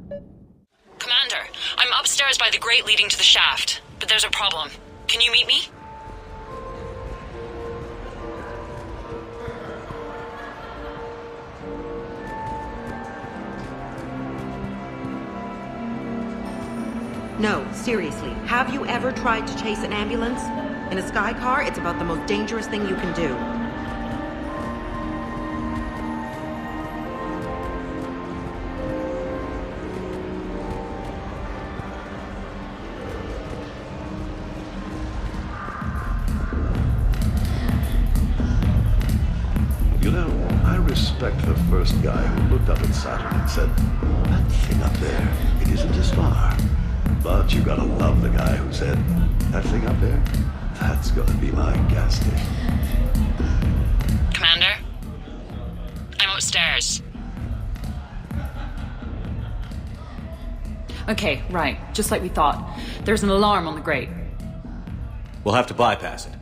Commander, I'm upstairs by the grate leading to the shaft, but there's a problem. Can you meet me? No, seriously, have you ever tried to chase an ambulance? In a sky car, it's about the most dangerous thing you can do. You know, I respect the first guy who looked up at Saturn and said, "That thing up there, it isn't a star." But you gotta love the guy who said, "That thing up there, that's gonna be my gas station." Commander? I'm upstairs. Okay, right. Just like we thought. There's an alarm on the grate. We'll have to bypass it.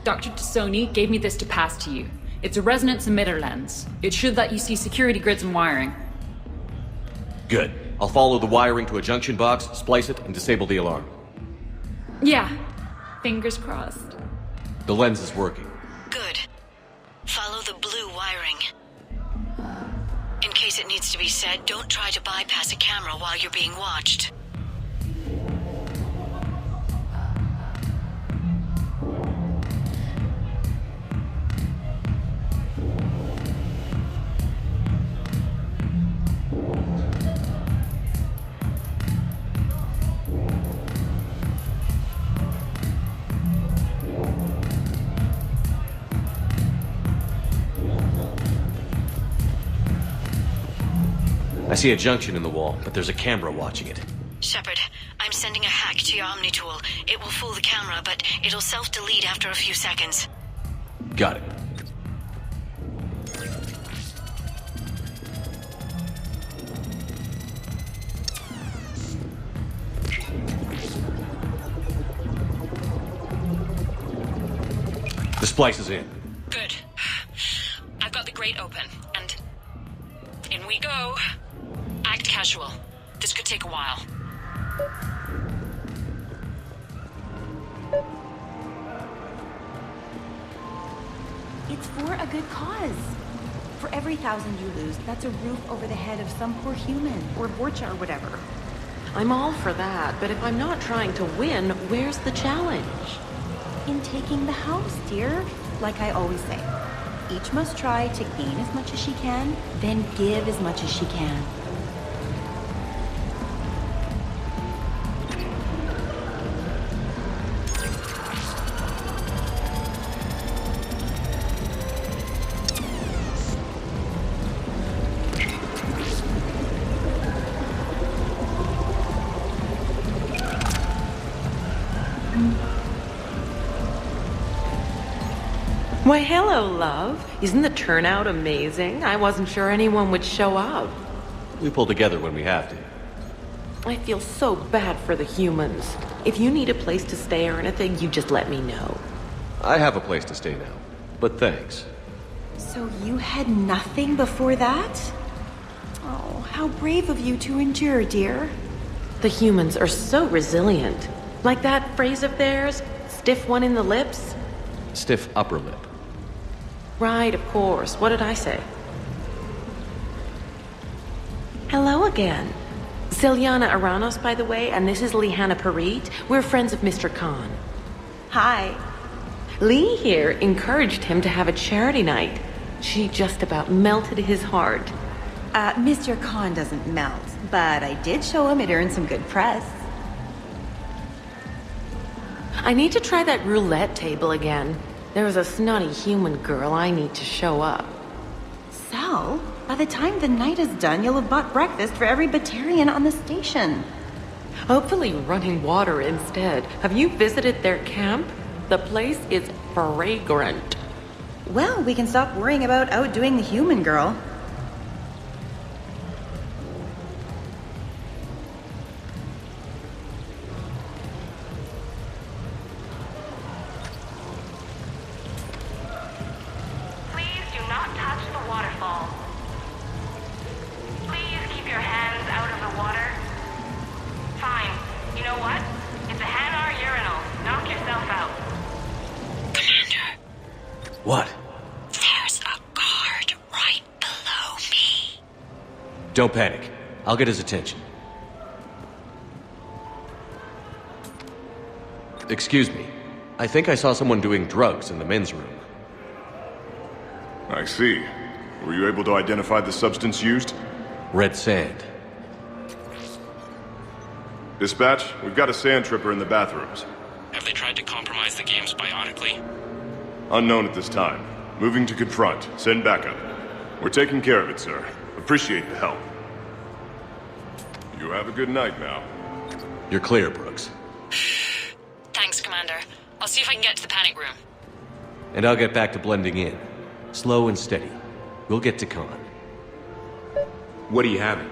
Dr. Tassoni gave me this to pass to you. It's a resonance emitter lens. It should let you see security grids and wiring. Good. I'll follow the wiring to a junction box, splice it, and disable the alarm. Yeah. Fingers crossed. The lens is working. Good. Follow the blue wiring. In case it needs to be said, don't try to bypass a camera while you're being watched. I see a junction in the wall, but there's a camera watching it. Shepard, I'm sending a hack to your Omni tool. It will fool the camera, but it'll self-delete after a few seconds. Got it. The splice is in. Good. I've got the grate open, and in we go. Act casual. This could take a while. It's for a good cause. For every 1,000 you lose, that's a roof over the head of some poor human, or Borcha or whatever. I'm all for that, but if I'm not trying to win, where's the challenge? In taking the house, dear. Like I always say, each must try to gain as much as she can, then give as much as she can. Why, hello, love. Isn't the turnout amazing? I wasn't sure anyone would show up. We pull together when we have to. I feel so bad for the humans. If you need a place to stay or anything, you just let me know. I have a place to stay now, but thanks. So you had nothing before that? Oh, how brave of you to endure, dear. The humans are so resilient. Like that phrase of theirs, stiff one in the lips? Stiff upper lip. Right, of course. What did I say? Hello again. Celiana Aranos, by the way, and this is Liana Parit. We're friends of Mr. Khan. Hi. Lee here encouraged him to have a charity night. She just about melted his heart. Mr. Khan doesn't melt, but I did show him it earned some good press. I need to try that roulette table again. There's a snotty human girl I need to show up. Sal, by the time the night is done, you'll have bought breakfast for every Batarian on the station. Hopefully running water instead. Have you visited their camp? The place is fragrant. Well, we can stop worrying about outdoing the human girl. Please do not touch the waterfall. Please keep your hands out Don't panic. I'll get his attention. Excuse me. I think I saw someone doing drugs in the men's room. I see. Were you able to identify the substance used? Red sand. Dispatch, we've got a sand tripper in the bathrooms. Have they tried to compromise the games bionically? Unknown at this time. Moving to confront. Send backup. We're taking care of it, sir. Appreciate the help. You have a good night now. You're clear, Brooks. Thanks, Commander. I'll see if I can get to the panic room. And I'll get back to blending in. Slow and steady. We'll get to Khan. What are you having?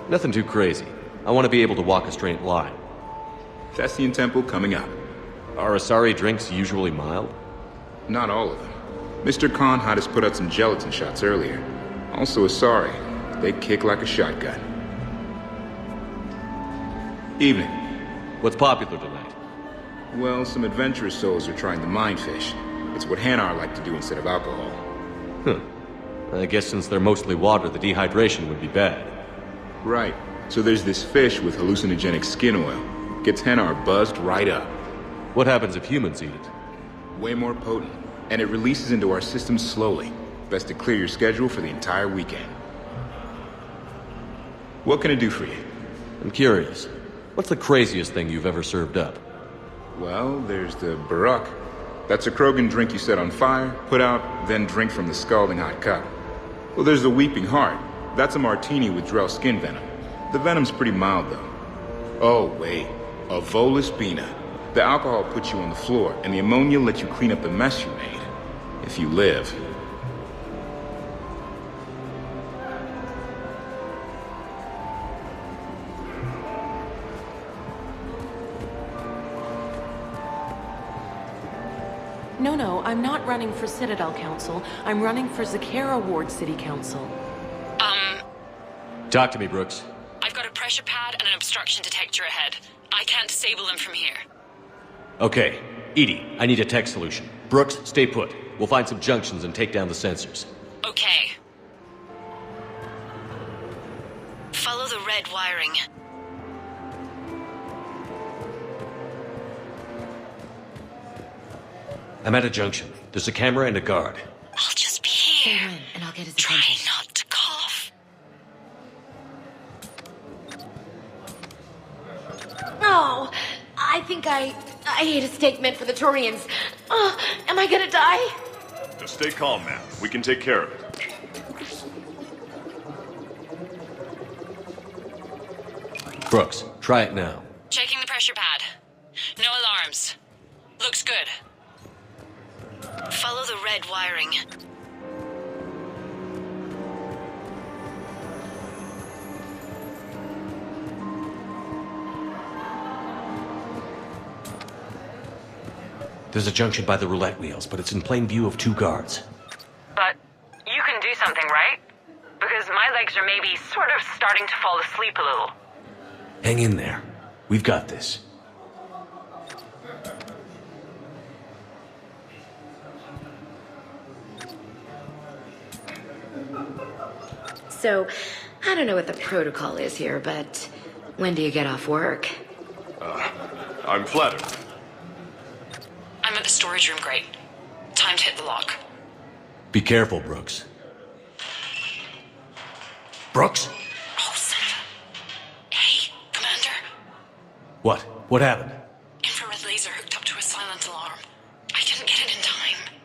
Nothing too crazy. I want to be able to walk a straight line. Thessian Temple coming up. Are Asari drinks usually mild? Not all of them. Mr. Khan had us put out some gelatin shots earlier. Also Asari. They kick like a shotgun. Evening. What's popular tonight? Well, some adventurous souls are trying the mindfish. It's what Hanar like to do instead of alcohol. Huh. I guess since they're mostly water, the dehydration would be bad. Right. So there's this fish with hallucinogenic skin oil. Gets Hanar buzzed right up. What happens if humans eat it? Way more potent. And it releases into our system slowly. Best to clear your schedule for the entire weekend. What can I do for you? I'm curious. What's the craziest thing you've ever served up? Well, there's the Barak. That's a Krogan drink you set on fire, put out, then drink from the scalding hot cup. Well, there's the Weeping Heart. That's a martini with Drell skin venom. The venom's pretty mild, though. Oh, wait. A Volus Bina. The alcohol puts you on the floor, and the ammonia lets you clean up the mess you made. If you live. No, I'm not running for Citadel Council. I'm running for Zakera Ward City Council. Talk to me, Brooks. I've got a pressure pad and an obstruction detector ahead. I can't disable them from here. Okay. Edie, I need a tech solution. Brooks, stay put. We'll find some junctions and take down the sensors. Okay. Follow the red wiring. I'm at a junction. There's a camera and a guard. I'll just be here. And I'll get his Try attention. not to cough. Oh, I think I ate a steak meant for the Turians. Oh, am I gonna die? Just stay calm, man. We can take care of it. Brooks, try it now. Checking the pressure pad. No alarms. Looks good. Follow the red wiring. There's a junction by the roulette wheels, but it's in plain view of two guards. But you can do something, right? Because my legs are maybe sort of starting to fall asleep a little. Hang in there. We've got this. So, I don't know what the protocol is here, but when do you get off work? I'm flattered. I'm at the storage room grate. Time to hit the lock. Be careful, Brooks. Brooks? Oh, son of a... Hey, Commander. What? What happened? Infrared laser hooked up to a silent alarm. I didn't get it in time.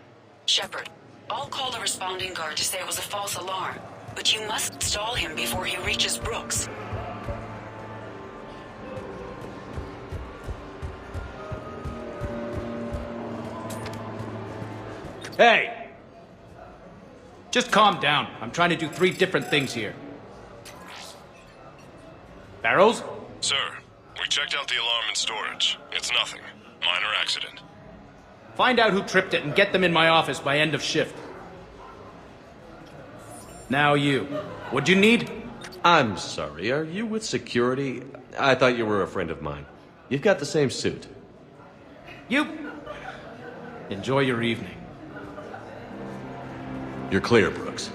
Shepard, I'll call the responding guard to say it was a false alarm. But you must stall him before he reaches Brooks. Hey! Just calm down. I'm trying to do 3 different things here. Barrows? Sir, we checked out the alarm in storage. It's nothing. Minor accident. Find out who tripped it and get them in my office by end of shift. Now you. What'd you need? I'm sorry, are you with security? I thought you were a friend of mine. You've got the same suit. You. Enjoy your evening. You're clear, Brooks.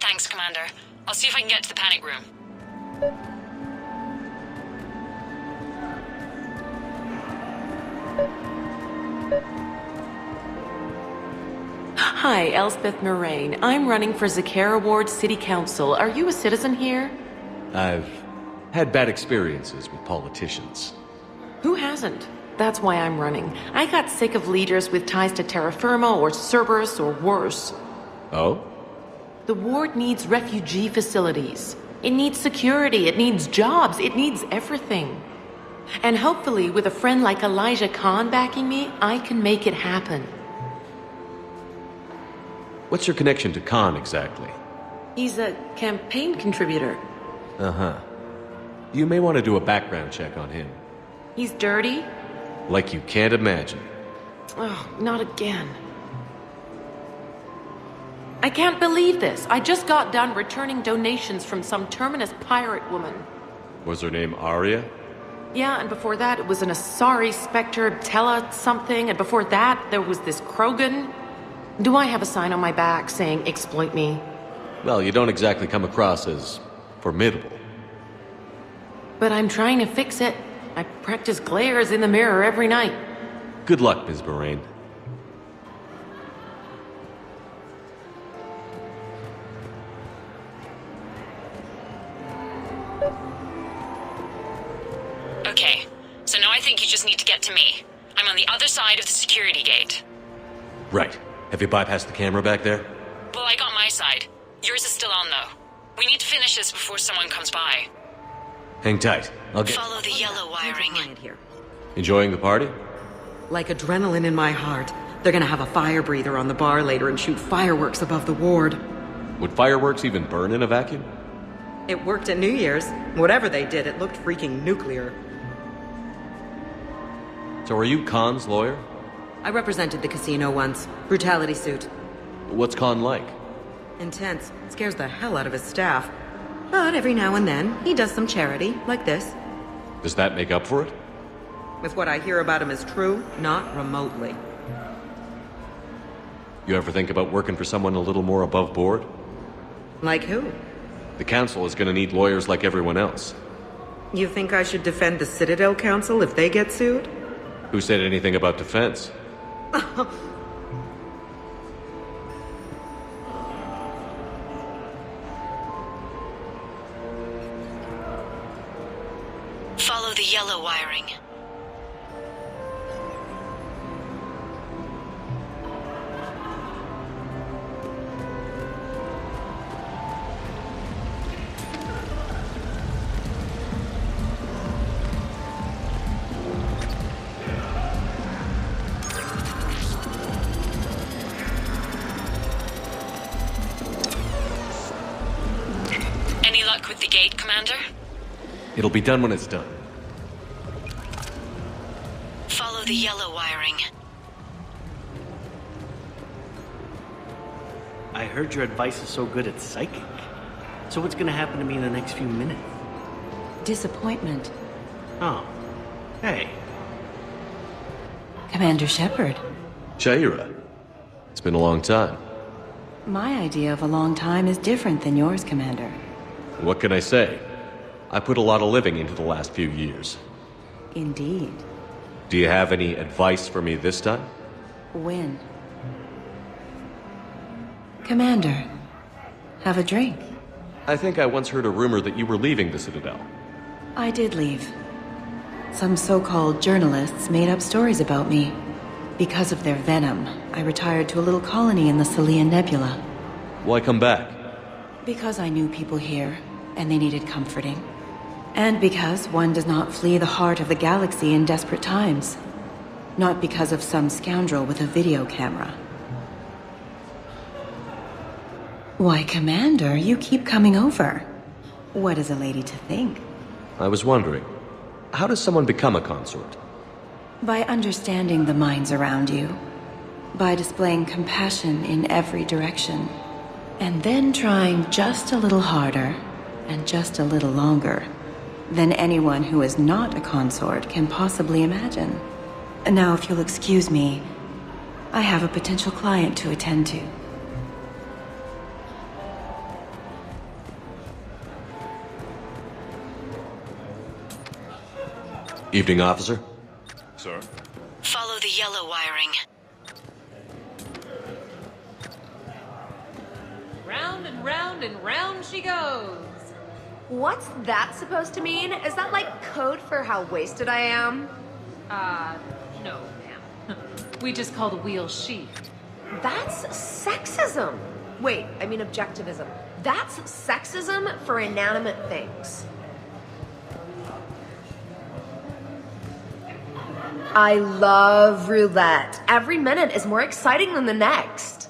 Thanks, Commander. I'll see if I can get to the panic room. Hi, Elspeth Moraine. I'm running for Zakara Ward City Council. Are you a citizen here? I've had bad experiences with politicians. Who hasn't? That's why I'm running. I got sick of leaders with ties to terra firma or Cerberus or worse. Oh? The ward needs refugee facilities. It needs security, it needs jobs, it needs everything. And hopefully, with a friend like Elijah Khan backing me, I can make it happen. What's your connection to Khan exactly? He's a campaign contributor. Uh-huh. You may want to do a background check on him. He's dirty? Like you can't imagine. Oh, not again. I can't believe this. I just got done returning donations from some terminus pirate woman. Was her name Arya? Yeah, and before that it was an Asari Spectre, Tela something, and before that there was this Krogan. Do I have a sign on my back saying exploit me? Well, you don't exactly come across as formidable. But I'm trying to fix it. I practice glares in the mirror every night. Good luck, Ms. Moraine. Okay, so now I think you just need to get to me. I'm on the other side of the security gate. Right. Have you bypassed the camera back there? Well, I got my side. Yours is still on, though. We need to finish this before someone comes by. Hang tight. I'll get... Follow the yellow wiring. Here. Enjoying the party? Like adrenaline in my heart. They're gonna have a fire breather on the bar later and shoot fireworks above the ward. Would fireworks even burn in a vacuum? It worked at New Year's. Whatever they did, it looked freaking nuclear. So are you Khan's lawyer? I represented the casino once. Brutality suit. What's Khan like? Intense. Scares the hell out of his staff. But every now and then, he does some charity, like this. Does that make up for it? If what I hear about him is true, not remotely. You ever think about working for someone a little more above board? Like who? The council is gonna need lawyers like everyone else. You think I should defend the Citadel Council if they get sued? Who said anything about defense? Follow the yellow wiring. Any luck with the gate, Commander? It'll be done when it's done. Follow the yellow wiring. I heard your advice is so good at psychic. So what's gonna happen to me in the next few minutes? Disappointment. Oh. Hey. Commander Shepard. Shaira. It's been a long time. My idea of a long time is different than yours, Commander. What can I say? I put a lot of living into the last few years. Indeed. Do you have any advice for me this time? When? Commander, have a drink. I think I once heard a rumor that you were leaving the Citadel. I did leave. Some so-called journalists made up stories about me. Because of their venom, I retired to a little colony in the Salian Nebula. Why come back? Because I knew people here, and they needed comforting. And because one does not flee the heart of the galaxy in desperate times. Not because of some scoundrel with a video camera. Why, Commander, you keep coming over. What is a lady to think? I was wondering, how does someone become a consort? By understanding the minds around you. By displaying compassion in every direction. And then trying just a little harder, and just a little longer, than anyone who is not a consort can possibly imagine. Now, if you'll excuse me, I have a potential client to attend to. Evening, officer. Sir? Follow the yellow wiring. Round and round and round she goes. What's that supposed to mean? Is that like code for how wasted I am? No, ma'am. We just call the wheel she. That's sexism. Wait, I mean objectivism. That's sexism for inanimate things. I love roulette. Every minute is more exciting than the next.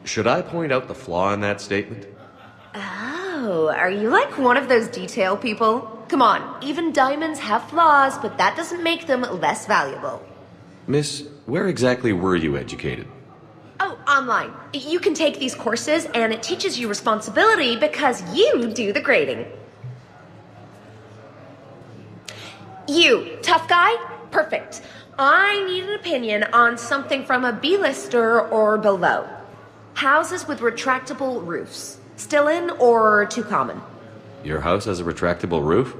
Should I point out the flaw in that statement? Oh, are you like one of those detail people? Come on, even diamonds have flaws, but that doesn't make them less valuable. Miss, where exactly were you educated? Oh, online. You can take these courses and it teaches you responsibility because you do the grading. You, tough guy? Perfect. I need an opinion on something from a B-lister or below. Houses with retractable roofs. Still in or too common? Your house has a retractable roof?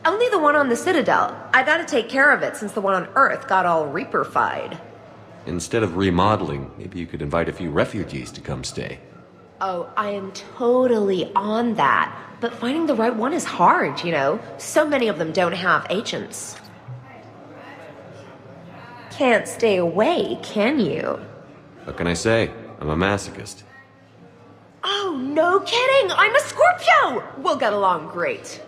Only the one on the Citadel. I gotta take care of it since the one on Earth got all Reaper-fied. Instead of remodeling, maybe you could invite a few refugees to come stay. Oh, I am totally on that. But finding the right one is hard, you know? So many of them don't have agents. Can't stay away, can you? What can I say? I'm a masochist. Oh, no kidding! I'm a Scorpio! We'll get along great.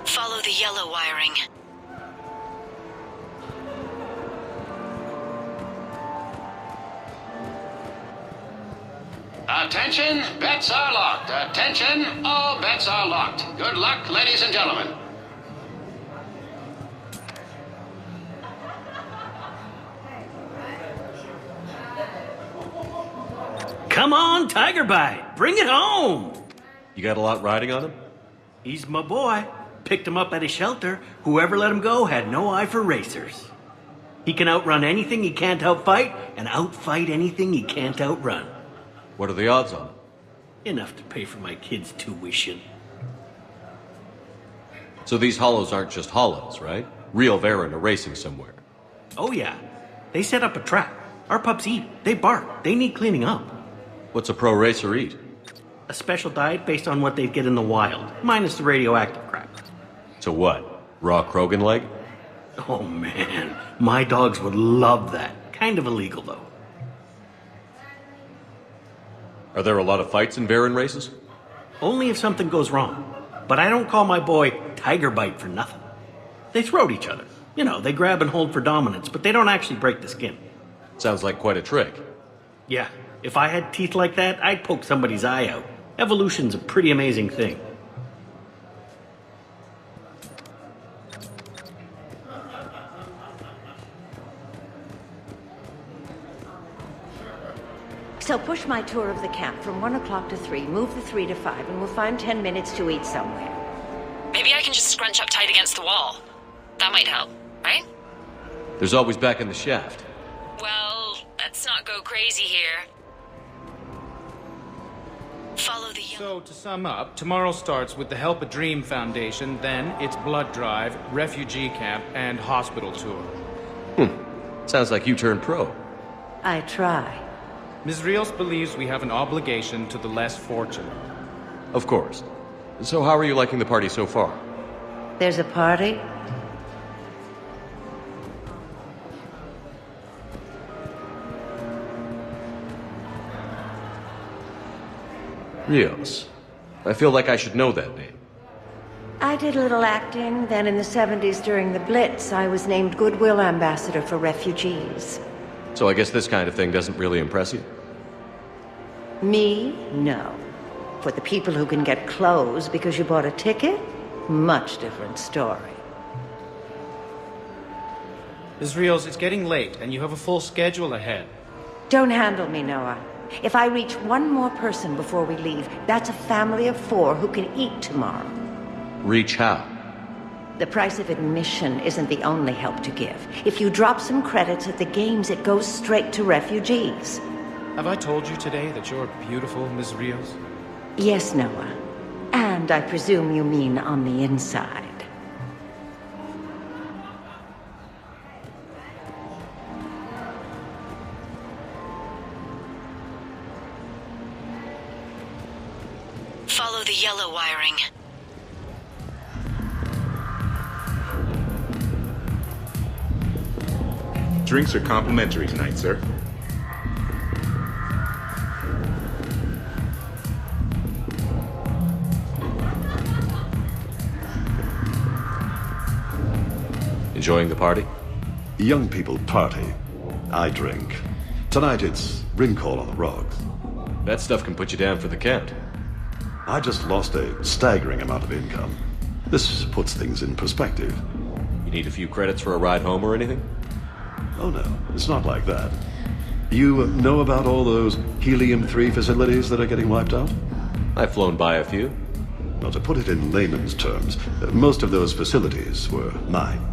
Follow the yellow wiring. Attention, bets are locked. Attention, all bets are locked. Good luck, ladies and gentlemen. Come on, Tiger Bite. Bring it home. You got a lot riding on him? He's my boy. Picked him up at a shelter. Whoever let him go had no eye for racers. He can outrun anything he can't outfight, and outfight anything he can't outrun. What are the odds on it? Enough to pay for my kid's tuition. So these hollows aren't just hollows, right? Real Varen are racing somewhere. Oh yeah. They set up a trap. Our pups eat. They bark. They need cleaning up. What's a pro racer eat? A special diet based on what they'd get in the wild, minus the radioactive crap. So what? Raw Krogan leg? Oh man, my dogs would love that. Kind of illegal though. Are there a lot of fights in Varen races? Only if something goes wrong. But I don't call my boy Tiger Bite for nothing. They throat each other. You know, they grab and hold for dominance, but they don't actually break the skin. Sounds like quite a trick. Yeah, if I had teeth like that, I'd poke somebody's eye out. Evolution's a pretty amazing thing. So push my tour of the camp from 1 o'clock to 3, move the 3 to 5, and we'll find 10 minutes to eat somewhere. Maybe I can just scrunch up tight against the wall. That might help, right? There's always back in the shaft. Well, let's not go crazy here. Follow the So, to sum up, tomorrow starts with the Help a Dream Foundation, then it's blood drive, refugee camp, and hospital tour. Sounds like you turned pro. I try. Ms. Rios believes we have an obligation to the less fortunate. Of course. So how are you liking the party so far? There's a party? Rios. I feel like I should know that name. I did a little acting, then in the 70s during the Blitz, I was named Goodwill Ambassador for Refugees. So I guess this kind of thing doesn't really impress you? Me? No. For the people who can get clothes because you bought a ticket? Much different story. Ms. Rios, it's getting late, and you have a full schedule ahead. Don't handle me, Noah. If I reach one more person before we leave, that's a family of 4 who can eat tomorrow. Reach how? The price of admission isn't the only help to give. If you drop some credits at the games, it goes straight to refugees. Have I told you today that you're beautiful, Ms. Rios? Yes, Noah. And I presume you mean on the inside. Follow the yellow wiring. Drinks are complimentary tonight, sir. Enjoying the party? Young people party. I drink. Tonight it's ring call on the rocks. That stuff can put you down for the count. I just lost a staggering amount of income. This puts things in perspective. You need a few credits for a ride home or anything? Oh no, it's not like that. You know about all those helium-3 facilities that are getting wiped out? I've flown by a few. Well, to put it in layman's terms, most of those facilities were mine.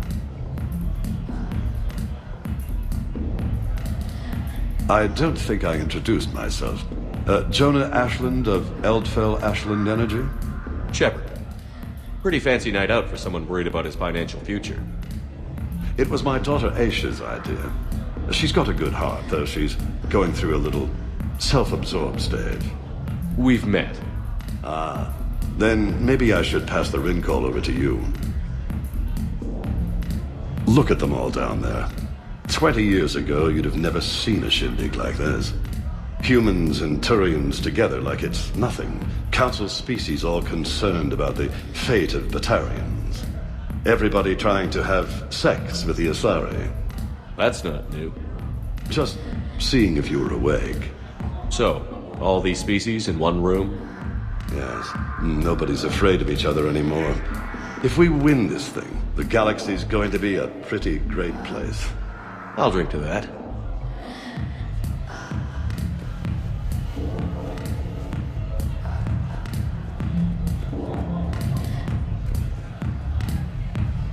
I don't think I introduced myself. Jonah Ashland of Eldfell Ashland Energy? Shepard. Pretty fancy night out for someone worried about his financial future. It was my daughter Aisha's idea. She's got a good heart, though she's going through a little self-absorbed stage. We've met. Ah, then maybe I should pass the ring call over to you. Look at them all down there. 20 years ago, you'd have never seen a shindig like this. Humans and Turians together like it's nothing. Council species all concerned about the fate of Batarians. Everybody trying to have sex with the Asari. That's not new. Just seeing if you were awake. So, all these species in one room? Yes. Nobody's afraid of each other anymore. If we win this thing, the galaxy's going to be a pretty great place. I'll drink to that.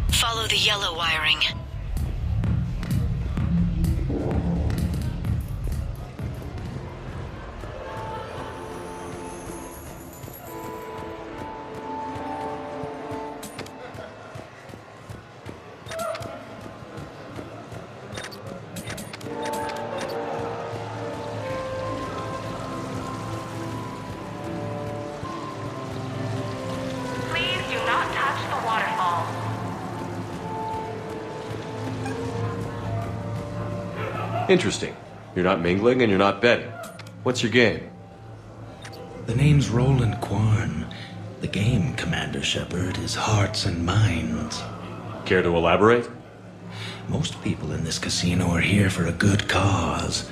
Follow the yellow wiring. Please do not touch the waterfall. Interesting. You're not mingling and you're not betting. What's your game? The name's Roland Quarn. The game, Commander Shepard, is hearts and minds. Care to elaborate? Most people in this casino are here for a good cause.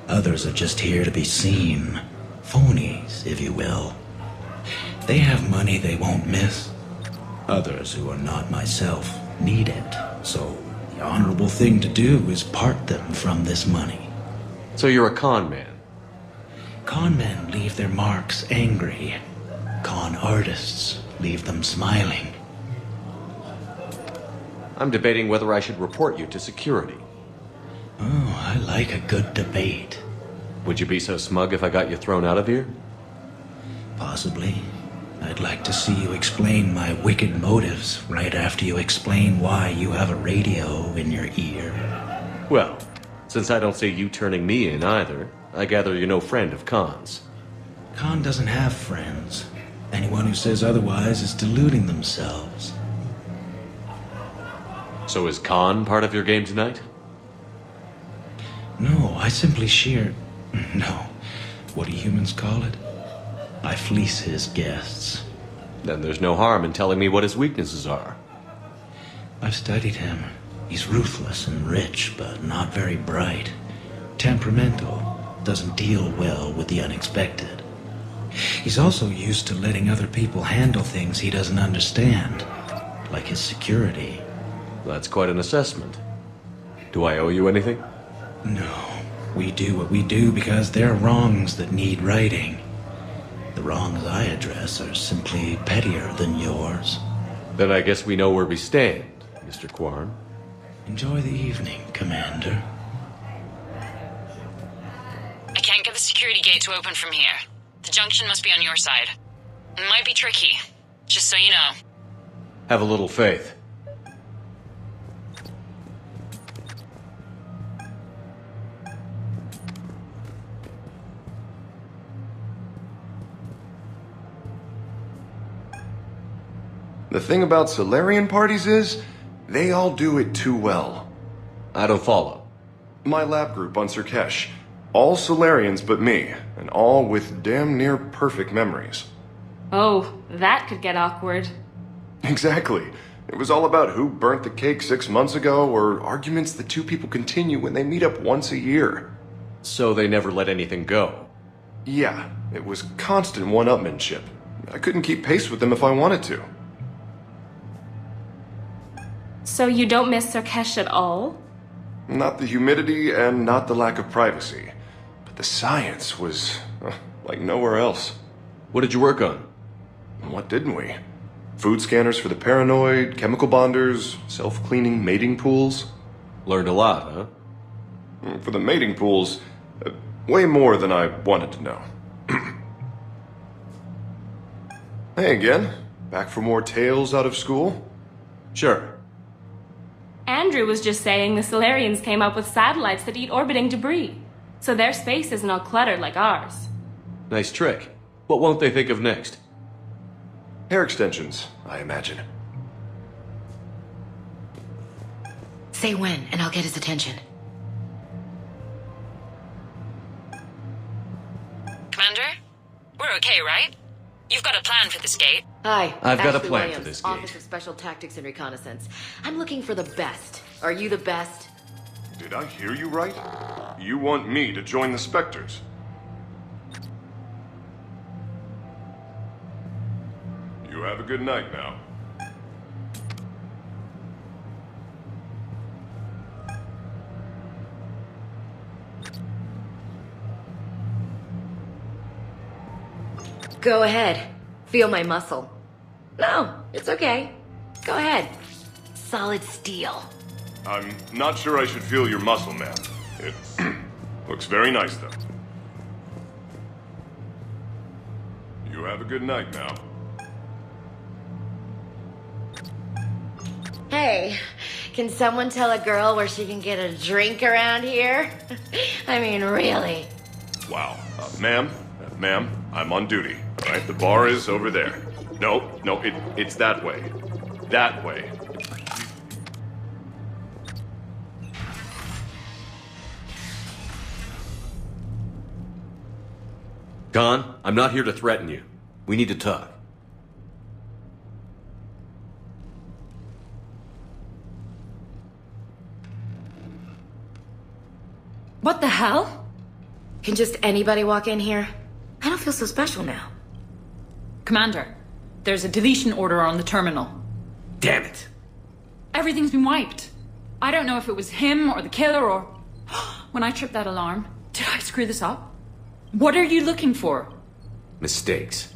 Others are just here to be seen. Phonies, if you will. They have money they won't miss. Others, who are not myself, need it. So the honorable thing to do is part them from this money. So you're a con man? Con men leave their marks angry. Con artists leave them smiling. I'm debating whether I should report you to security. Oh, I like a good debate. Would you be so smug if I got you thrown out of here? Possibly. I'd like to see you explain my wicked motives right after you explain why you have a radio in your ear. Well, since I don't see you turning me in either, I gather you're no friend of Khan's. Khan doesn't have friends. Anyone who says otherwise is deluding themselves. So is Khan part of your game tonight? No, I simply No. What do humans call it? I fleece his guests. Then there's no harm in telling me what his weaknesses are. I've studied him. He's ruthless and rich, but not very bright. Temperamental. Doesn't deal well with the unexpected. He's also used to letting other people handle things he doesn't understand, like his security. That's quite an assessment. Do I owe you anything? No. We do what we do because there are wrongs that need righting. The wrongs I address are simply pettier than yours. Then I guess we know where we stand, Mr. Quarn. Enjoy the evening, Commander. I can't get this gate to open from here. The junction must be on your side. It might be tricky, just so you know. Have a little faith. The thing about Solarian parties is, they all do it too well. I don't follow. My lab group on Sirkesh, all Solarians but me, and all with damn near perfect memories. Oh, that could get awkward. Exactly. It was all about who burnt the cake 6 months ago, or arguments that two people continue when they meet up once a year. So they never let anything go? Yeah, it was constant one-upmanship. I couldn't keep pace with them if I wanted to. So you don't miss Sirkesh at all? Not the humidity and not the lack of privacy. But the science was like nowhere else. What did you work on? What didn't we? Food scanners for the paranoid, chemical bonders, self-cleaning mating pools. Learned a lot, huh? For the mating pools, way more than I wanted to know. Hey again. Back for more tales out of school? Sure. Andrew was just saying the Solarians came up with satellites that eat orbiting debris. So their space isn't all cluttered like ours. Nice trick. What won't they think of next? Hair extensions, I imagine. Say when, and I'll get his attention. Commander? We're okay, right? You've got a plan for this gate. Hi. I've got a Ashley plan Williams, for this gate. Office of Special Tactics and Reconnaissance. I'm looking for the best. Are you the best? Did I hear you right? You want me to join the Spectres? You have a good night now. Go ahead. Feel my muscle. No, it's okay. Go ahead. Solid steel. I'm not sure I should feel your muscle, man. It looks very nice, though. You have a good night now. Hey, can someone tell a girl where she can get a drink around here? I mean, really. Wow. Ma'am, I'm on duty. All right, the bar is over there. No, it's that way. That way. Khan, I'm not here to threaten you. We need to talk. What the hell? Can just anybody walk in here? I don't feel so special now. Commander, there's a deletion order on the terminal. Damn it. Everything's been wiped. I don't know if it was him or the killer or... When I tripped that alarm, did I screw this up? What are you looking for? Mistakes.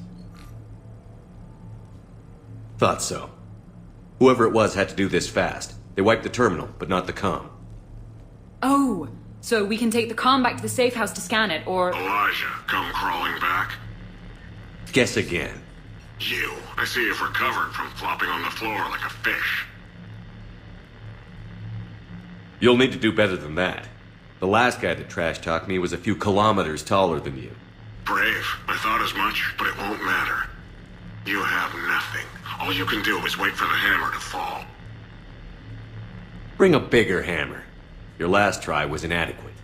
Thought so. Whoever it was had to do this fast. They wiped the terminal, but not the comm. Oh, so we can take the comm back to the safe house to scan it, or... Elijah, come crawling back. Guess again. You. I see you've recovered from flopping on the floor like a fish. You'll need to do better than that. The last guy that trash-talked me was a few kilometers taller than you. Brave. I thought as much, but it won't matter. You have nothing. All you can do is wait for the hammer to fall. Bring a bigger hammer. Your last try was inadequate.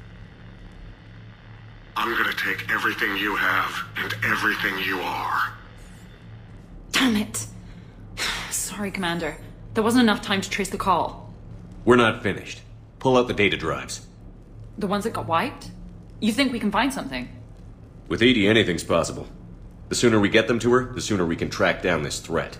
I'm gonna take everything you have and everything you are. Damn it. Sorry, Commander. There wasn't enough time to trace the call. We're not finished. Pull out the data drives. The ones that got wiped? You think we can find something? With Edie, anything's possible. The sooner we get them to her, the sooner we can track down this threat.